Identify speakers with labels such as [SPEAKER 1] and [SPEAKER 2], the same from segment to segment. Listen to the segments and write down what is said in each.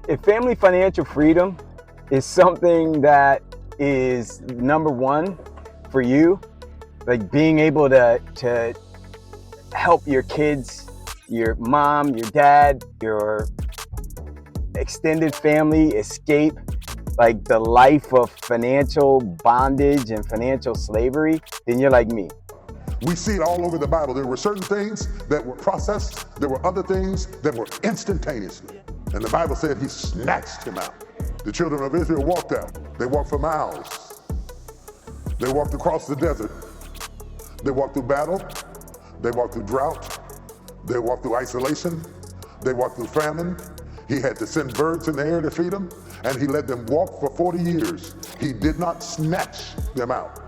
[SPEAKER 1] if family financial freedom is something that is number one for you, like being able to help your kids, your mom, your dad, your extended family escape like the life of financial bondage and financial slavery, then you're like me.
[SPEAKER 2] We see it all over the Bible. There were certain things that were processed. There were other things that were instantaneously. And the Bible said he snatched him out. The children of Israel walked out. They walked for miles. They walked across the desert. They walked through battle. They walked through drought. They walked through isolation. They walked through famine. He had to send birds in the air to feed them, and he let them walk for 40 years. He did not snatch them out.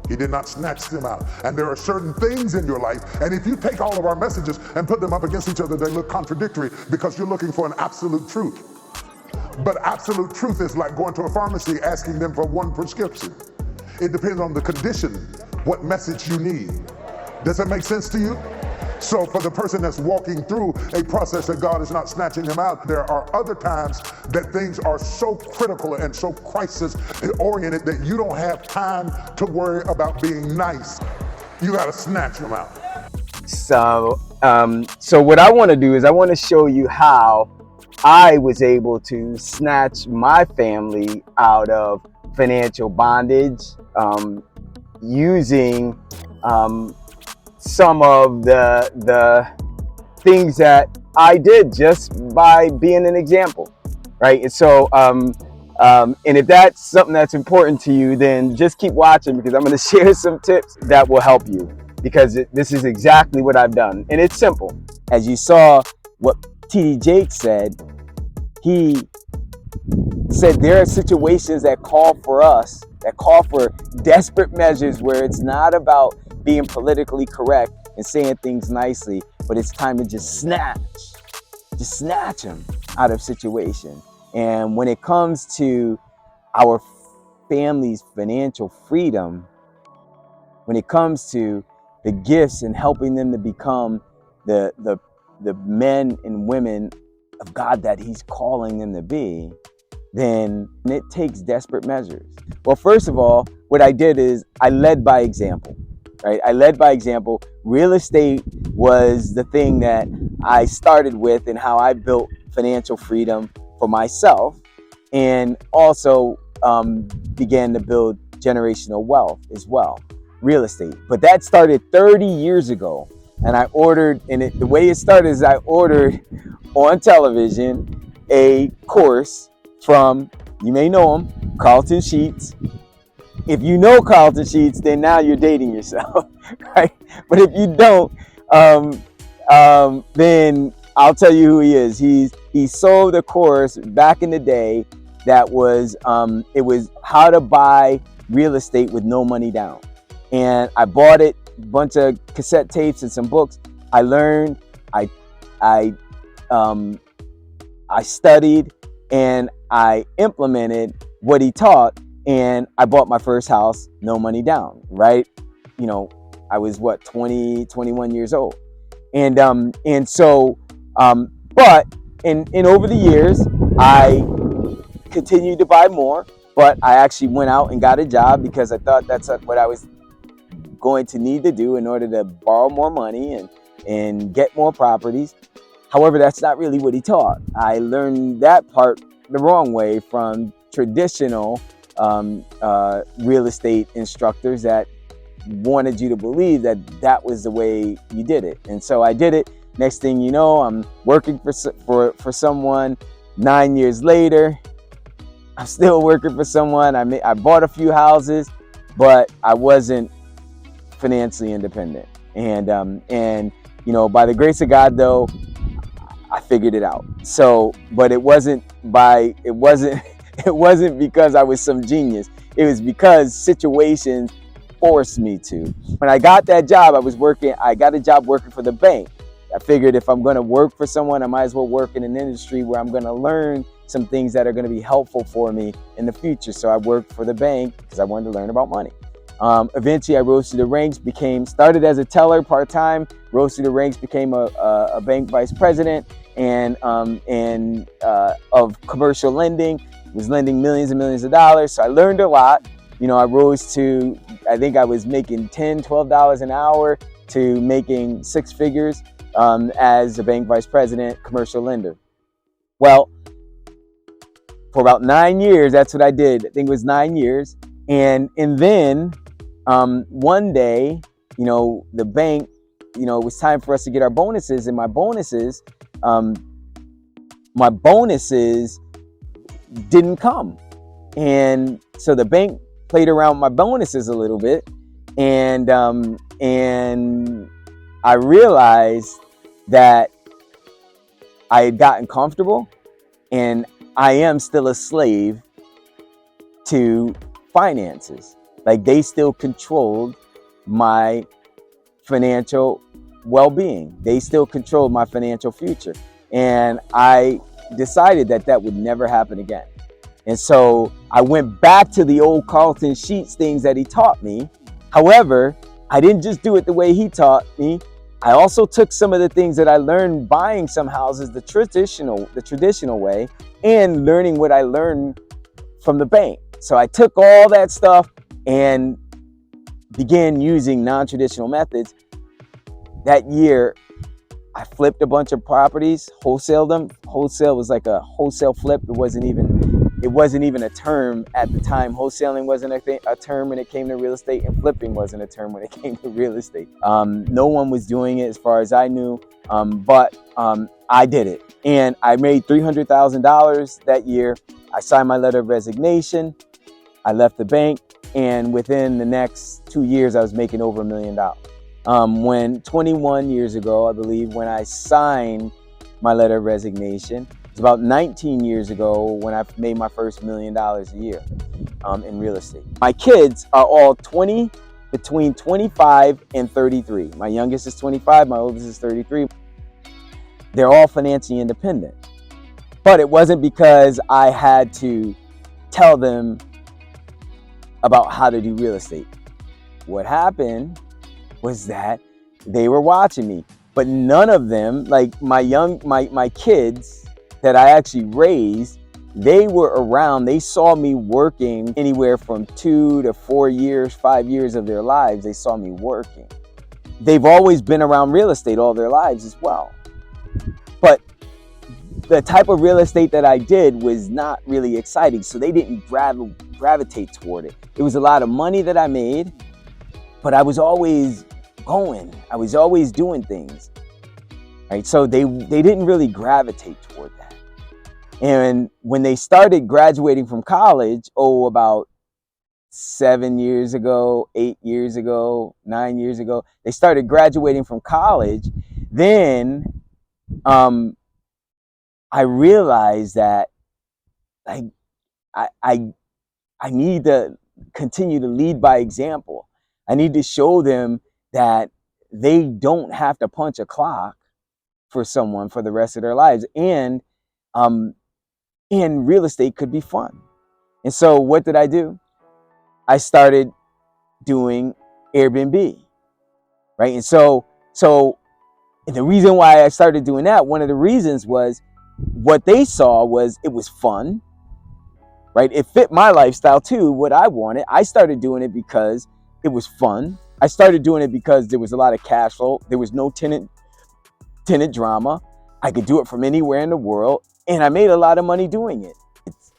[SPEAKER 2] He did not snatch them out. And there are certain things in your life, and if you take all of our messages and put them up against each other, they look contradictory because you're looking for an absolute truth. But absolute truth is like going to a pharmacy asking them for one prescription. It depends on the condition, what message you need. Does that make sense to you? So for the person that's walking through a process that God is not snatching them out, there are other times that things are so critical and so crisis-oriented that you don't have time to worry about being nice. You gotta snatch them out.
[SPEAKER 1] So what I want to do is I want to show you how I was able to snatch my family out of financial bondage using some of the things that I did just by being an example, right? And so, and if that's something that's important to you, then just keep watching because I'm going to share some tips that will help you because this is exactly what I've done. And it's simple. As you saw what T.D. Jakes said, he said there are situations that call for desperate measures where it's not about being politically correct and saying things nicely, but it's time to just snatch them out of situation. And when it comes to our family's financial freedom, when it comes to the gifts and helping them to become the men and women of God that He's calling them to be, then it takes desperate measures. Well, first of all, what I did is I led by example. Right? I led by example. Real estate was the thing that I started with and how I built financial freedom for myself and also began to build generational wealth as well, real estate. But that started 30 years ago. And I ordered, and the way it started is I ordered on television a course from, you may know him, Carlton Sheets. If you know Carlton Sheets, then now you're dating yourself, right? But if you don't, then I'll tell you who he is. He sold a course back in the day that was it was how to buy real estate with no money down. And I bought it, a bunch of cassette tapes and some books. I learned, I studied, and I implemented what he taught. And I bought my first house, no money down, right? You know, I was 21 years old. And so, but over the years, I continued to buy more, but I actually went out and got a job because I thought that's what I was going to need to do in order to borrow more money and get more properties. However, that's not really what he taught. I learned that part the wrong way from traditional real estate instructors that wanted you to believe that that was the way you did it. And so I did it. Next thing you know, I'm working for someone. 9 years later, I'm still working for someone. I bought a few houses, but I wasn't financially independent. And you know, by the grace of God, though, I figured it out. So, but it wasn't because I was some genius. It was because situations forced me to. When I got that job, I got a job working for the bank. I figured if I'm going to work for someone, I might as well work in an industry where I'm going to learn some things that are going to be helpful for me in the future. So I worked for the bank because I wanted to learn about money. Eventually I rose through the ranks, started as a teller part-time, rose through the ranks, became a bank vice president. and of commercial lending. Was lending millions and millions of dollars. So I learned a lot. You know, I rose to, I think I was making $10, $12 an hour to making six figures as a bank vice president, commercial lender. Well, for about 9 years, that's what I did. I think it was 9 years. And then one day, you know, the bank, you know, it was time for us to get our bonuses, and my bonuses didn't come. And so the bank played around with my bonuses a little bit, and I realized that I had gotten comfortable, and I am still a slave to finances. Like, they still controlled my financial well-being. They still controlled my financial future. And I decided that that would never happen again. And so I went back to the old Carlton Sheets things that he taught me. However, I didn't just do it the way he taught me. I also took some of the things that I learned buying some houses the traditional way, and learning what I learned from the bank. So I took all that stuff and began using non-traditional methods. That year, I flipped a bunch of properties, wholesaled them. Wholesale was like a wholesale flip. It wasn't even a term at the time. Wholesaling wasn't a term when it came to real estate, and flipping wasn't a term when it came to real estate. No one was doing it as far as I knew, but I did it. And I made $300,000 that year. I signed my letter of resignation. I left the bank, and within the next 2 years, I was making over $1 million. When 21 years ago, I believe, when I signed my letter of resignation, it's about 19 years ago when I made my first $1 million a year in real estate. My kids are all between 25 and 33. My youngest is 25, my oldest is 33. They're all financially independent. But it wasn't because I had to tell them about how to do real estate. What happened was that they were watching me, but none of them, like my kids that I actually raised, they were around. They saw me working anywhere from 2 to 4 years, 5 years of their lives. They saw me working. They've always been around real estate all their lives as well. But the type of real estate that I did was not really exciting, so they didn't gravitate toward it. It was a lot of money that I made, but I was always going. I was always doing things, right? So they didn't really gravitate toward that. And when they started graduating from college, about 7 years ago, 8 years ago, 9 years ago, they started graduating from college, then I realized that I need to continue to lead by example. I need to show them that they don't have to punch a clock for someone for the rest of their lives. And real estate could be fun. And so what did I do? I started doing Airbnb, right? And so the reason why I started doing that, one of the reasons was what they saw was it was fun, right? It fit my lifestyle too, what I wanted. I started doing it because it was fun. I started doing it because there was a lot of cash flow. There was no tenant drama. I could do it from anywhere in the world, and I made a lot of money doing it.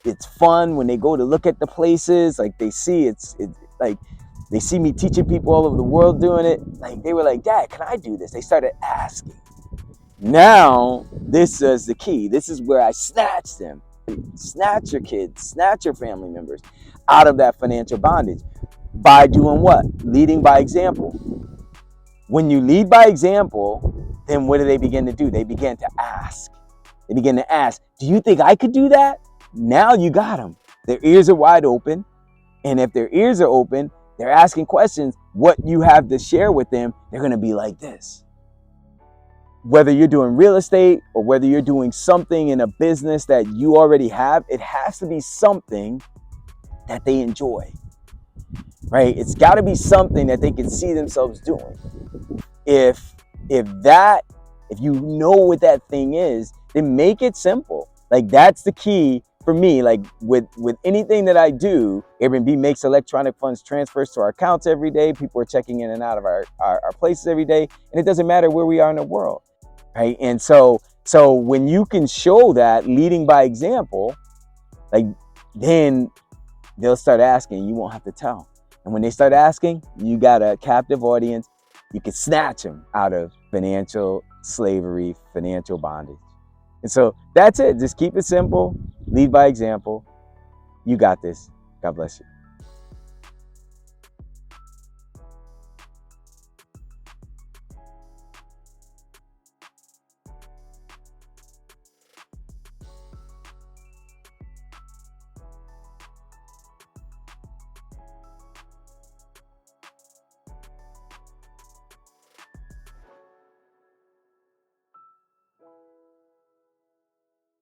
[SPEAKER 1] It's fun when they go to look at the places, like they see it's like they see me teaching people all over the world doing it. Like they were like, "Dad, can I do this?" They started asking. Now, this is the key. This is where I snatch them. Snatch your kids, snatch your family members out of that financial bondage. By doing what? Leading by example. When you lead by example, then what do they begin to do? They begin to ask. They begin to ask, do you think I could do that? Now you got them. Their ears are wide open. And if their ears are open, they're asking questions. What you have to share with them, they're going to be like this. Whether you're doing real estate or whether you're doing something in a business that you already have, it has to be something that they enjoy, right? It's got to be something that they can see themselves doing. If If you know what that thing is, then make it simple. Like, that's the key for me. Like, with anything that I do, Airbnb makes electronic funds transfers to our accounts every day. People are checking in and out of our places every day, and it doesn't matter where we are in the world, right? And so when you can show that, leading by example, like, then they'll start asking. You won't have to tell. And when they start asking, you got a captive audience. You can snatch them out of financial slavery, financial bondage. And so that's it. Just keep it simple. Lead by example. You got this. God bless you.